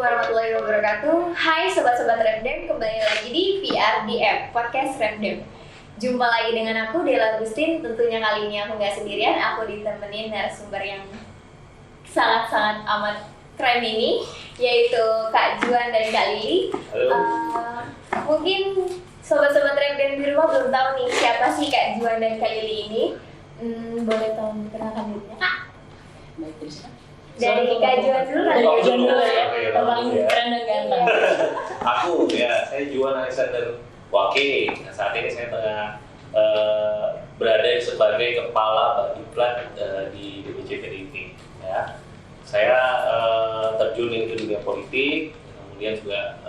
warahmatullahi wabarakatuh. Hai sobat-sobat Repdem, kembali lagi di PRDM, Podcast Repdem. Jumpa lagi dengan aku, Dela Agustin. Tentunya kali ini aku nggak sendirian, aku ditemenin narasumber yang sangat-sangat amat keren ini, yaitu Kak Juan dan Kak Lili. Mungkin sobat-sobat Repdem di rumah belum tahu nih siapa sih Kak Juan dan Kak Lili ini. Boleh tolong perkenalkan dirinya, Kak? Baik, terus Dari Kak Juan dulu, Abang keren dan ganteng. Saya Juan Alexander Wake. Nah, saat ini saya tengah berada sebagai kepala Badiklat di DPC PDIP. Ya. Saya terjun ke dunia politik, kemudian juga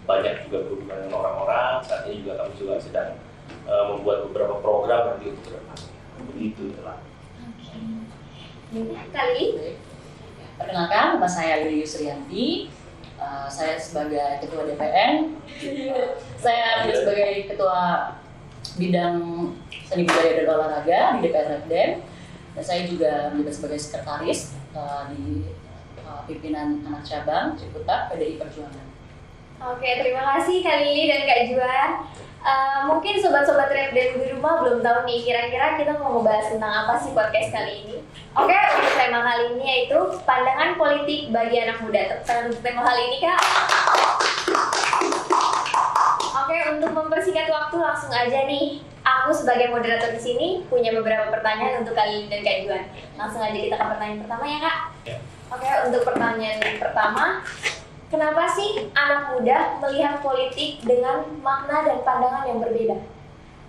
banyak juga berhubungan dengan orang-orang. Saat ini juga kami juga sedang membuat beberapa program nanti untuk depannya. Begitu telah. Kali Perkenalkan, nama saya Lili Yusrianti. Saya sebagai ketua DPN. Saya sebagai ketua bidang seni budaya dan olahraga di DPR Repdem. Dan saya juga menjabat sebagai sekretaris di pimpinan anak cabang Ciputat PDI Perjuangan. Oke, terima kasih Kak Lili dan Kak Juan. Mungkin sobat-sobat Repdem di rumah belum tahu nih kira-kira kita mau ngebahas tentang apa sih podcast kali ini. Oke, untuk tema kali ini yaitu pandangan politik bagi anak muda. Untuk tema kali ini, Kak. Oke, untuk mempersingkat waktu langsung aja nih. Aku sebagai moderator di sini punya beberapa pertanyaan untuk Kak Lili dan Kak Juan. Langsung aja kita ke pertanyaan pertama ya, Kak. Oke, untuk pertanyaan pertama, kenapa sih anak muda melihat politik dengan makna dan pandangan yang berbeda?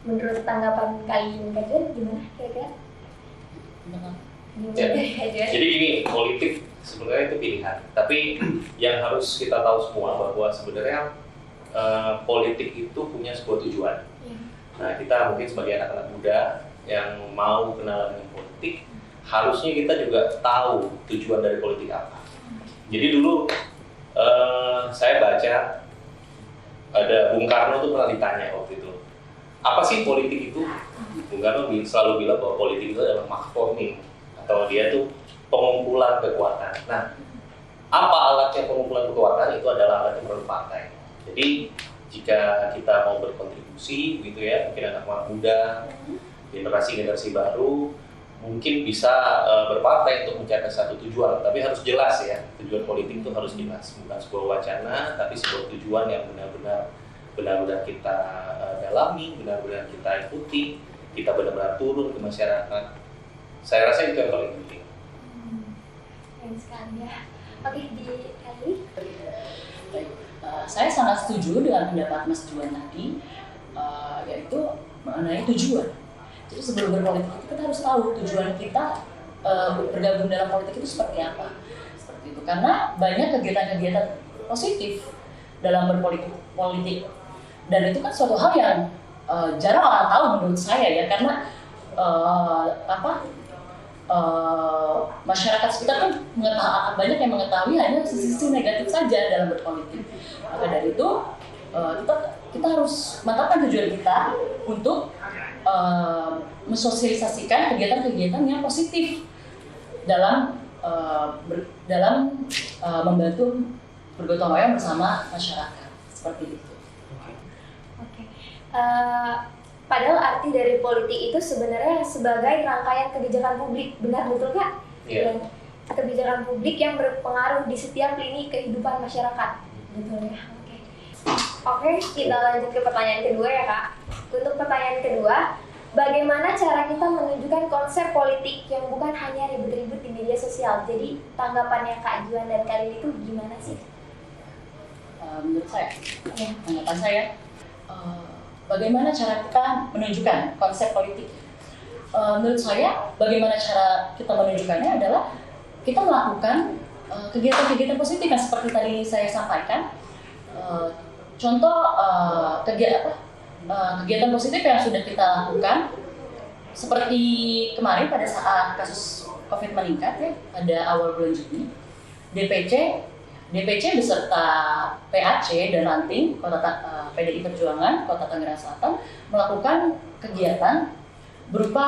Menurut tanggapan Kak Lili dan Kak Juan, gimana kira-kira? Jadi gini, politik sebenarnya itu pilihan. Tapi yang harus kita tahu semua bahwa sebenarnya politik itu punya sebuah tujuan. Nah, kita mungkin sebagai anak-anak muda yang mau kenalan dengan politik, harusnya kita juga tahu tujuan dari politik apa. Jadi dulu saya baca ada Bung Karno tuh pernah ditanya waktu itu, apa sih politik itu? Bung Karno selalu bilang bahwa politik itu adalah maktforming, atau dia tuh pengumpulan kekuatan. Nah, apa alatnya pengumpulan kekuatan? Itu adalah alat yang melalui partai. Jadi jika kita mau berkontribusi, gitu ya, mungkin anak muda, generasi baru, mungkin bisa berpartai untuk mencapai satu tujuan. Tapi harus jelas ya, tujuan politik itu harus jelas, bukan sebuah wacana, tapi sebuah tujuan yang benar-benar kita dalami, benar-benar kita ikuti, kita benar-benar turun ke masyarakat. Saya rasa itu yang paling penting. Keren sekali ya. Oke, di Kali. Saya sangat setuju dengan pendapat Mas Juan tadi, yaitu mengenai tujuan. Jadi sebelum berpolitik kita harus tahu tujuan kita bergabung dalam politik itu seperti apa. Seperti itu. Karena banyak kegiatan-kegiatan positif dalam berpolitik. Dan itu kan suatu hal yang jarang orang tahu menurut saya ya, karena masyarakat sekitar kan banyak yang mengetahui hanya sisi negatif saja dalam berpolitik. Maka dari itu kita harus mantapkan tujuan kita untuk mensosialisasikan kegiatan-kegiatan yang positif dalam membantu bergotong royong bersama masyarakat, seperti itu. Oke. Padahal arti dari politik itu sebenarnya sebagai rangkaian kebijakan publik, benar betul Kak? Iya. Dan kebijakan publik yang berpengaruh di setiap lini kehidupan masyarakat, betul ya? Oke, kita lanjut ke pertanyaan kedua ya Kak. Untuk pertanyaan kedua, bagaimana cara kita menunjukkan konsep politik yang bukan hanya ribut-ribut di media sosial? Jadi tanggapannya Kak Juan dan Kak Lili itu gimana sih? Menurut saya, tanggapan saya, bagaimana cara kita menunjukkan konsep politik? Menurut saya, bagaimana cara kita menunjukkannya adalah kita melakukan kegiatan-kegiatan positif yang seperti tadi saya sampaikan. Contoh kegiatan positif yang sudah kita lakukan, seperti kemarin pada saat kasus COVID meningkat ya, pada awal bulan Juni, DPC beserta PAC dan Ranting PDI Perjuangan Kota Tangerang Selatan melakukan kegiatan berupa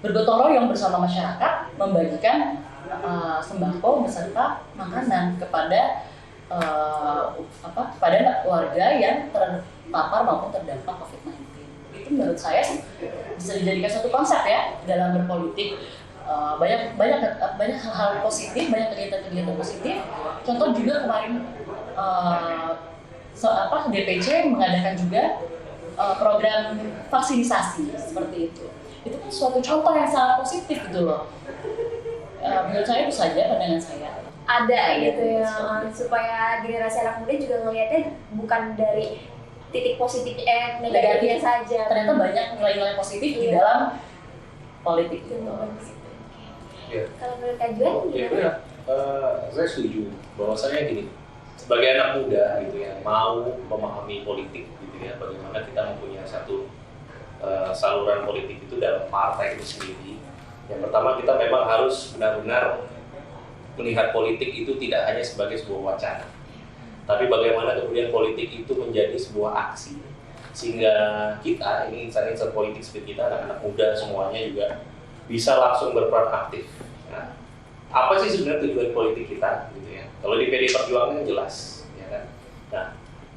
bergotong royong bersama masyarakat membagikan sembako beserta makanan kepada kepada warga yang terpapar maupun terdampak COVID-19. Itu menurut saya bisa dijadikan satu konsep ya dalam berpolitik. Banyak hal-hal positif, banyak kegiatan-kegiatan positif. Contoh juga kemarin DPC mengadakan juga program vaksinisasi seperti itu. Itu kan suatu contoh yang sangat positif gitu loh. Menurut saya itu saja pandangan saya. Ada gitu ya, supaya generasi anak muda juga ngelihatnya bukan dari titik positif negatifnya saja. Ternyata banyak nilai-nilai positif di dalam politik itu. Ya. Kalau menurut Kak Juan gimana? Saya setuju bahwasanya gini, sebagai anak muda gitu ya, mau memahami politik gitu ya, bagaimana kita mempunyai satu saluran politik itu dalam partai itu sendiri. Yang pertama, kita memang harus benar-benar melihat politik itu tidak hanya sebagai sebuah wacana, tapi bagaimana kemudian politik itu menjadi sebuah aksi, sehingga kita ini insan-insan politik seperti kita, anak-anak muda semuanya juga bisa langsung berperan aktif. Nah, apa sih sebenarnya tujuan politik kita gitu ya? Kalau di PD Perjuangan jelas, ya kan? Nah,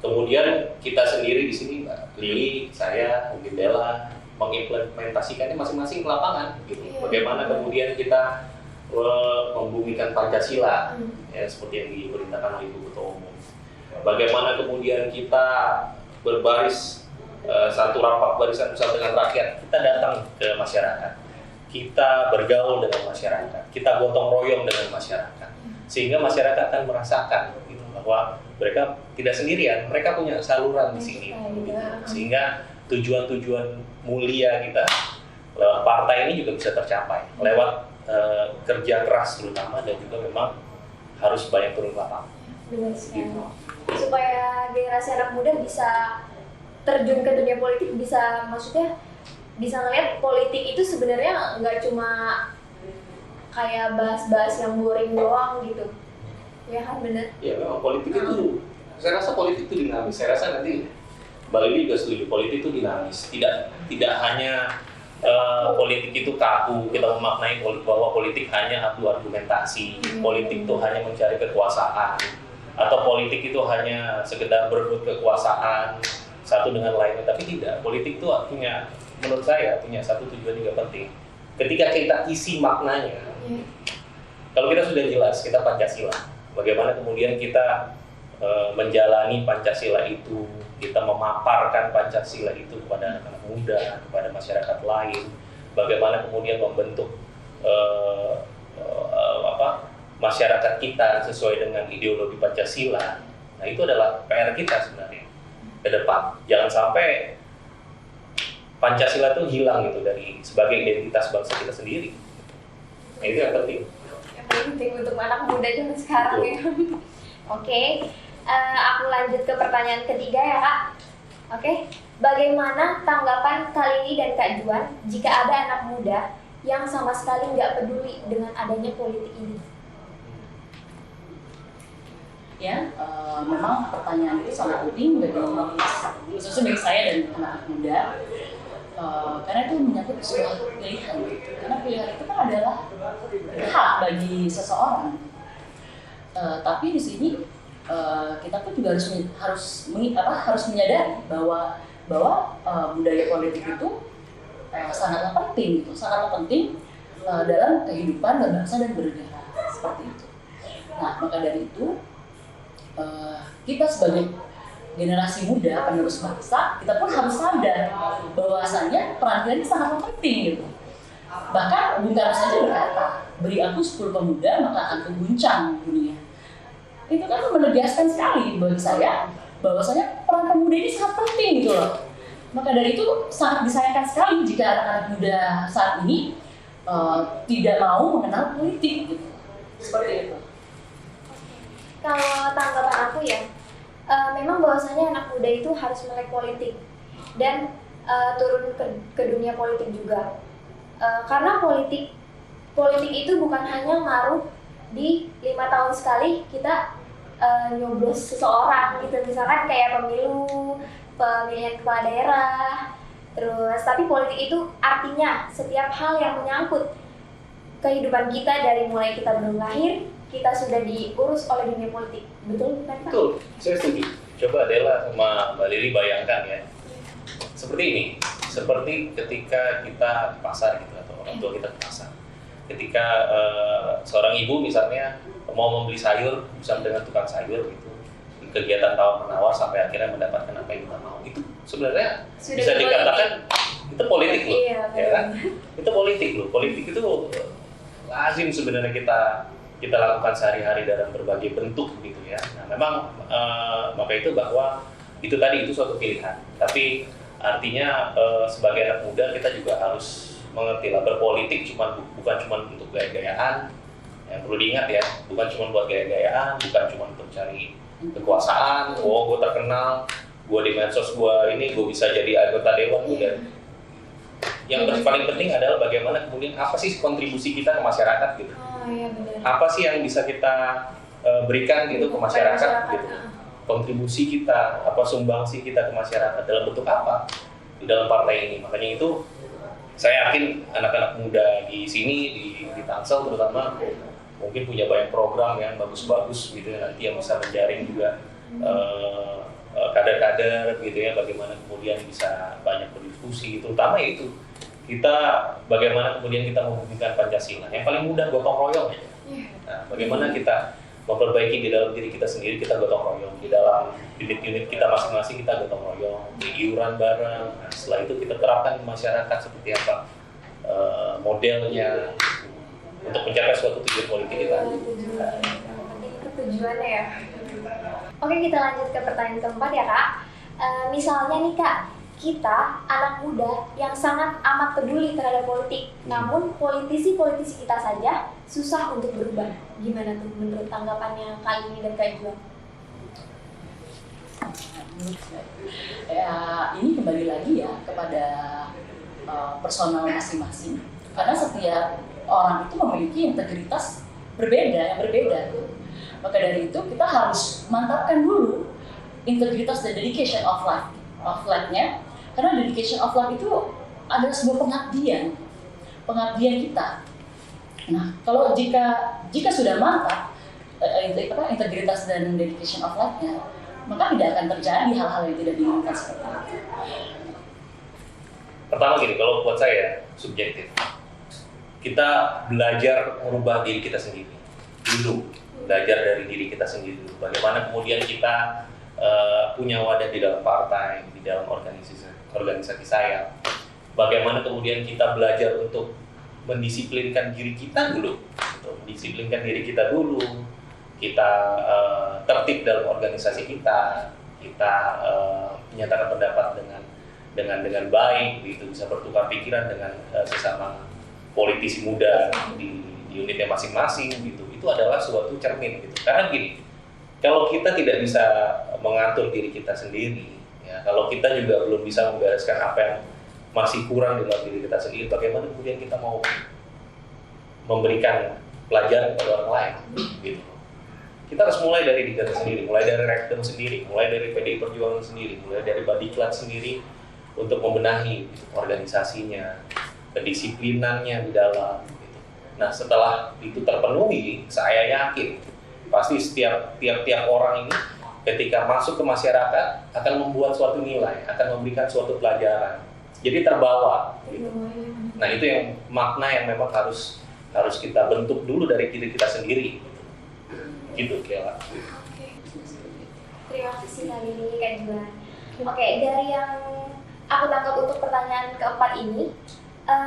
kemudian kita sendiri di sini, Mbak Lili, saya, mungkin Bella, mengimplementasikannya masing-masing ke lapangan gitu. Bagaimana kemudian kita membumikan Pancasila ya, seperti yang diperintahkan oleh Ibu Ketua Umum. Bagaimana kemudian kita berbaris satu rapat barisan bersama dengan rakyat, kita datang ke masyarakat, kita bergaul dengan masyarakat, kita gotong royong dengan masyarakat, sehingga masyarakat akan merasakan gitu, bahwa mereka tidak sendirian, mereka punya saluran di sini, gitu. Sehingga tujuan-tujuan mulia kita lewat partai ini juga bisa tercapai, lewat kerja keras terutama, dan juga memang harus banyak turun lapangan. Benar sekali. Supaya generasi anak muda bisa terjun ke dunia politik, bisa maksudnya bisa ngeliat politik itu sebenarnya nggak cuma kayak bahas-bahas yang boring doang gitu. Ya kan, benar? Ya memang politik itu, saya rasa politik itu dinamis. Saya rasa nanti Mbak Lili juga setuju, politik itu dinamis. Tidak hanya politik itu kaku, kita memaknai bahwa politik hanya adu argumentasi, politik itu hanya mencari kekuasaan, atau politik itu hanya sekedar berebut kekuasaan satu dengan lainnya. Tapi tidak, politik itu artinya, menurut saya punya satu tujuan juga penting. Ketika kita isi maknanya, kalau kita sudah jelas kita Pancasila, bagaimana kemudian kita menjalani Pancasila itu, kita memaparkan Pancasila itu kepada anak-anak muda, kepada masyarakat lain, bagaimana kemudian membentuk masyarakat kita sesuai dengan ideologi Pancasila. Nah, itu adalah PR kita sebenarnya ke depan. Jangan sampai Pancasila itu hilang gitu dari sebagai identitas bangsa kita sendiri. Nah, itu yang penting. Yang penting untuk anak muda zaman sekarang ya. Oke. Aku lanjut ke pertanyaan ketiga ya Kak. Oke. Bagaimana tanggapan Kak Lili dan Kak Juan jika ada anak muda yang sama sekali nggak peduli dengan adanya politik ini? Ya, memang pertanyaan itu sangat penting khususnya bagi saya dan anak muda, karena itu menyangkut sebuah pilihan. Karena pilihan itu kan adalah hak bagi seseorang. Tapi di sini kita pun juga harus menyadari bahwa budaya politik itu sangatlah penting, dalam kehidupan berbangsa dan bernegara seperti itu. Nah, maka dari itu kita sebagai generasi muda penerus bangsa, kita pun harus sadar bahwasanya peran kita ini sangat penting gitu. Bahkan Bung Karno saja berkata, beri aku 10 pemuda maka akan keguncang dunia. Itu kan menegaskan sekali bagi saya bahwasanya peran pemuda ini sangat penting gitu loh. Maka dari itu sangat disayangkan sekali jika anak-anak muda saat ini tidak mau mengenal politik gitu. Seperti itu. Kalau tanggapan aku ya, memang bahwasanya anak muda itu harus melek politik dan turun ke dunia politik juga. Karena politik itu bukan hanya ngaruh di 5 tahun sekali kita nyoblos seseorang gitu, misalkan kayak pemilu, pemilihan kepala daerah, terus tapi politik itu artinya setiap hal yang menyangkut kehidupan kita dari mulai kita belum lahir, kita sudah diurus oleh dunia politik. Betul bukan Pak? Betul, saya setuju. Coba Dela sama Mbak Lili bayangkan ya. Seperti ini, seperti ketika kita di pasar gitu, atau orang tua kita ke pasar. Ketika seorang ibu misalnya mau membeli sayur bersama dengan tukang sayur gitu, kegiatan tawar menawar sampai akhirnya mendapatkan apa yang kita mau, itu sebenarnya Sudah bisa dikatakan itu politik loh, Iya, ya kan? Itu politik loh. Politik itu lazim sebenarnya kita lakukan sehari-hari dalam berbagai bentuk gitu ya. Nah memang maka itu bahwa itu tadi itu suatu pilihan. Tapi artinya sebagai anak muda kita juga harus mengerti lah, berpolitik bukan cuma untuk gaya-gayaan. Yang perlu diingat ya, bukan cuma buat gaya-gayaan, bukan cuma untuk cari kekuasaan. Oh, gue terkenal, gue di medsos, gue bisa jadi anggota dewan. Yang paling penting adalah bagaimana kemudian apa sih kontribusi kita ke masyarakat gitu. Oh iya benar. Apa sih yang bisa kita berikan gitu ke masyarakat gitu. Kontribusi kita, apa sumbangsi kita ke masyarakat dalam bentuk apa di dalam partai ini. Makanya itu saya yakin anak-anak muda di sini di Tangsel terutama mungkin punya banyak program yang bagus-bagus gitu ya, nanti yang bisa menjaring juga kader-kader gitu ya, bagaimana kemudian bisa banyak berdiskusi, terutama itu kita bagaimana kemudian kita membuktikan Pancasila. Yang paling mudah gotong royong ya. Nah, bagaimana kita memperbaiki di dalam diri kita sendiri, kita gotong royong, di dalam unit-unit kita masing-masing kita gotong royong, iuran bareng. Nah, setelah itu kita terapkan di masyarakat seperti apa modelnya untuk mencapai suatu tujuan politik kita. Tujuannya ya. Oke, kita lanjut ke pertanyaan keempat ya Kak. Misalnya nih Kak, kita anak muda yang sangat amat peduli terhadap politik, namun politisi-politisi kita saja susah untuk berubah. Gimana tuh menurut tanggapannya Kak Lini dan Kak Juan? Ya, ini kembali lagi ya kepada personal masing-masing. Karena setiap orang itu memiliki integritas yang berbeda. Maka dari itu kita harus mantapkan dulu integritas dan dedication of life-nya. Karena dedication of life itu adalah sebuah pengabdian kita. Nah, kalau jika sudah mantap integritas dan dedication of life-nya, maka tidak akan terjadi hal-hal yang tidak diinginkan seperti itu. Pertama gini, kalau buat saya subjektif, kita belajar merubah diri kita sendiri dulu, belajar dari diri kita sendiri dulu. Bagaimana kemudian kita punya wadah di dalam partai, di dalam organisasi saya. Bagaimana kemudian kita belajar untuk mendisiplinkan diri kita dulu, kita tertib dalam organisasi kita menyatakan pendapat dengan baik, gitu, bisa bertukar pikiran dengan sesama politisi muda di unitnya masing-masing, gitu. Itu adalah suatu cermin, gitu. Karena gini, kalau kita tidak bisa mengatur diri kita sendiri, ya, kalau kita juga belum bisa membereskan apa yang masih kurang di dalam diri kita sendiri, bagaimana kemudian kita mau memberikan pelajaran kepada orang lain, gitu. Kita harus mulai dari diri kita sendiri, mulai dari Rekdem sendiri, mulai dari PDI Perjuangan sendiri, mulai dari Badiklat sendiri untuk membenahi gitu, organisasinya, kedisiplinannya di dalam. Gitu. Nah, setelah itu terpenuhi, saya yakin pasti tiap orang ini ketika masuk ke masyarakat akan membuat suatu nilai, akan memberikan suatu pelajaran. Jadi terbawa. Gitu. Nah, itu yang makna yang memang harus kita bentuk dulu dari diri kita sendiri. Gitu, Kela. Oke. Terima kasih Kak Lini, Kak Juan. Oke, dari yang aku tangkap untuk pertanyaan keempat ini,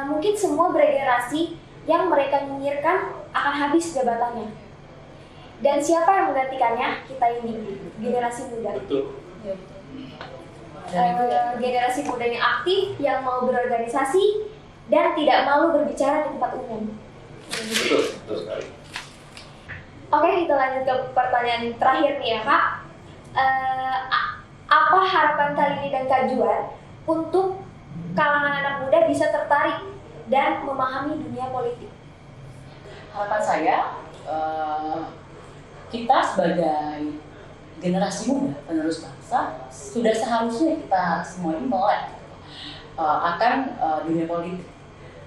mungkin semua bergenerasi yang mereka nyinyirkan akan habis jabatannya. Dan siapa yang menggantikannya? Kita ini, generasi muda. Betul. Generasi muda yang aktif, yang mau berorganisasi, dan tidak malu berbicara di tempat umum. Betul sekali. Oke, kita lanjut ke pertanyaan terakhir nih ya Kak. Apa harapan Kak Lini dan Kak Juan untuk kalangan anak muda bisa tertarik dan memahami dunia politik? Harapan saya, kita sebagai generasi muda penerus bangsa sudah seharusnya kita semua ini melek akan dunia politik.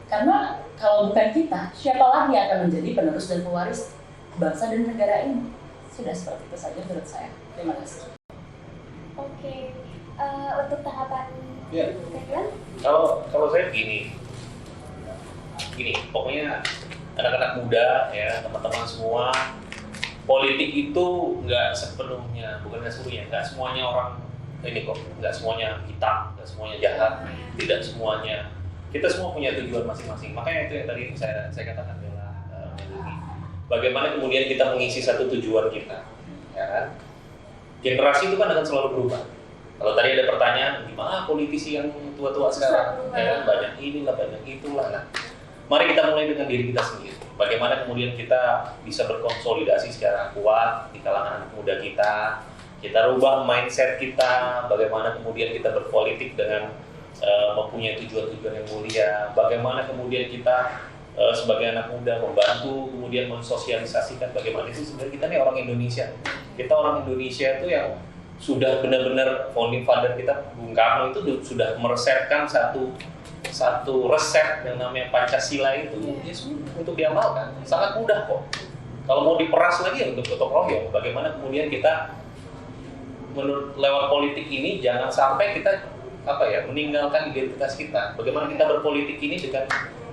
Karena kalau bukan kita, siapa lagi yang akan menjadi penerus dan pewaris bangsa dan negara ini? Sudah seperti itu saja menurut saya. Terima kasih. Oke, untuk tanggapan Ya. Kak Juan? Kalau saya gini, pokoknya anak-anak muda ya, teman-teman semua, politik itu nggak sepenuhnya, nggak semuanya orang ini kok, nggak semuanya hitam, nggak semuanya jahat, tidak semuanya. Kita semua punya tujuan masing-masing. Makanya itu yang tadi saya katakan adalah bagaimana kemudian kita mengisi satu tujuan kita, ya kan? Generasi itu kan akan selalu berubah. Kalau tadi ada pertanyaan, gimana politisi yang tua-tua sekarang? Ya kan? Banyak inilah, banyak itulah. Nah, mari kita mulai dengan diri kita sendiri. Bagaimana kemudian kita bisa berkonsolidasi secara kuat di kalangan anak muda kita. Kita rubah mindset kita, bagaimana kemudian kita berpolitik dengan mempunyai tujuan-tujuan yang mulia. Bagaimana kemudian kita sebagai anak muda membantu kemudian mensosialisasikan bagaimana sih sebenarnya kita nih orang Indonesia. Kita orang Indonesia itu yang sudah benar-benar founding father kita Bung Karno itu sudah meresepkan satu resep yang namanya Pancasila itu ya, untuk diamalkan sangat mudah kok. Kalau mau diperas lagi ya untuk gotong royong. Bagaimana kemudian kita lewat politik ini jangan sampai kita meninggalkan identitas kita. Bagaimana kita berpolitik ini dengan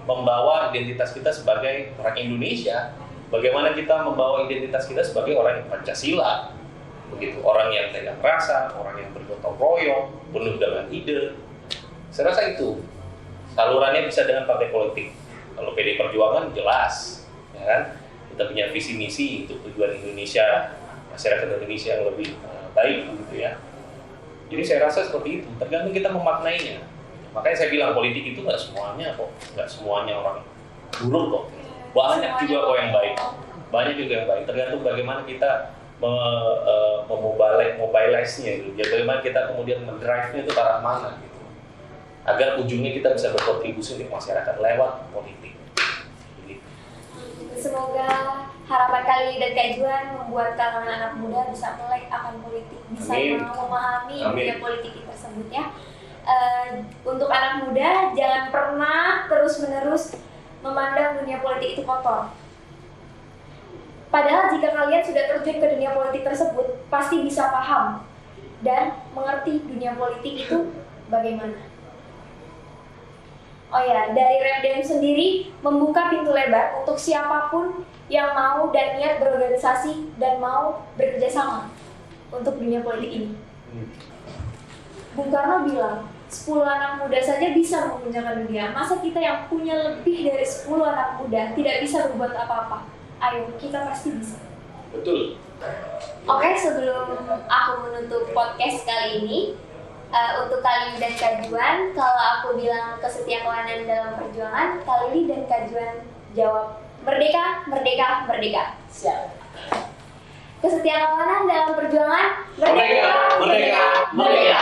membawa identitas kita sebagai orang Indonesia. Bagaimana kita membawa identitas kita sebagai orang yang Pancasila. Begitu, orang yang tegar rasa, orang yang bergotong royong, penuh dengan ide. Saya rasa itu salurannya bisa dengan partai politik. Kalau PD Perjuangan jelas, ya kan? Kita punya visi misi untuk tujuan Indonesia, masyarakat Indonesia yang lebih baik, gitu ya. Jadi saya rasa seperti itu. Tergantung kita memaknainya. Makanya saya bilang politik itu nggak semuanya orang buruk kok. Banyak juga kok yang baik. Banyak juga yang baik. Tergantung bagaimana kita mobilize-nya gitu. Ya, bagaimana kita kemudian mendrive-nya itu ke arah mana gitu. Agar ujungnya kita bisa berkontribusi untuk masyarakat lewat politik. Jadi, semoga harapan kali dan Kak Juan membuat kalangan anak muda bisa melek akan politik, bisa memahami dunia politik tersebut ya. Untuk anak muda jangan pernah terus-menerus memandang dunia politik itu kotor. Padahal jika kalian sudah terjun ke dunia politik tersebut, pasti bisa paham dan mengerti dunia politik itu bagaimana. Oh ya, dari Repdem sendiri membuka pintu lebar untuk siapapun yang mau dan niat berorganisasi dan mau bekerja sama untuk dunia politik ini. Bung Karno bilang, 10 anak muda saja bisa menguncangkan dunia. Masa kita yang punya lebih dari 10 anak muda tidak bisa berbuat apa-apa? Ayo, kita pasti bisa. betul. Oke, sebelum aku menutup podcast kali ini, untuk Kak Lili dan Kak Juan, kalau aku bilang kesetiakawanan dalam perjuangan, Kak Lili dan Kak Juan jawab merdeka, merdeka, merdeka. Siap. Kesetiakawanan dalam perjuangan, Merdeka, merdeka, merdeka.